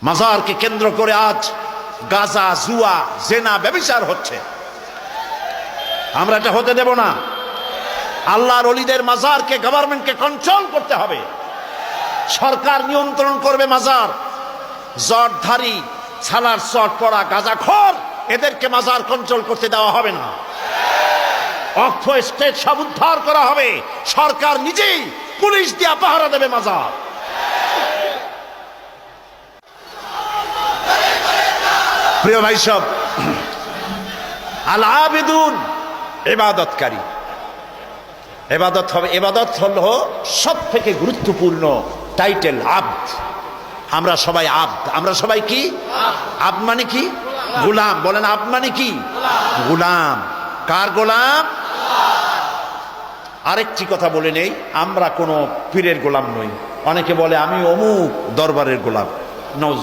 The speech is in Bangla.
মাজারকে কেন্দ্র করে আজ গাজা, জুয়া, জেনা, ব্যভিচার হচ্ছে। আমরা এটা হতে দেব না। আল্লাহর ওলিদের মাজারকে, গভর্নমেন্টকে কন্ট্রোল করতে হবে। সরকার নিয়ন্ত্রণ করবে মাজার। জটধারী, ছালার চট পড়া গাঁজাখোর, এদেরকে মাজার কন্ট্রোল করতে দেওয়া হবে না। অর্থ স্টেট সব উদ্ধার করা হবে। সরকার নিজেই পুলিশ দিয়ে পাহারা দেবে মাজার। প্রিয় ভাই সব, আল আবিদুন ইবাদতকারী। ইবাদত হবে, ইবাদত হলো সব থেকে গুরুত্বপূর্ণ টাইটেল আব্দ। আমরা সবাই আব্দ। আমরা সবাই কি আব্দ? মানে কি? গোলাম। বলেন আব্দ মানে কি? গোলাম। কার গোলাম? আরেকটি কথা বলে নেই, আমরা কোনো পীরের গোলাম নই। অনেকে বলে আমি অমুক দরবারের গোলাম। নওয়াজ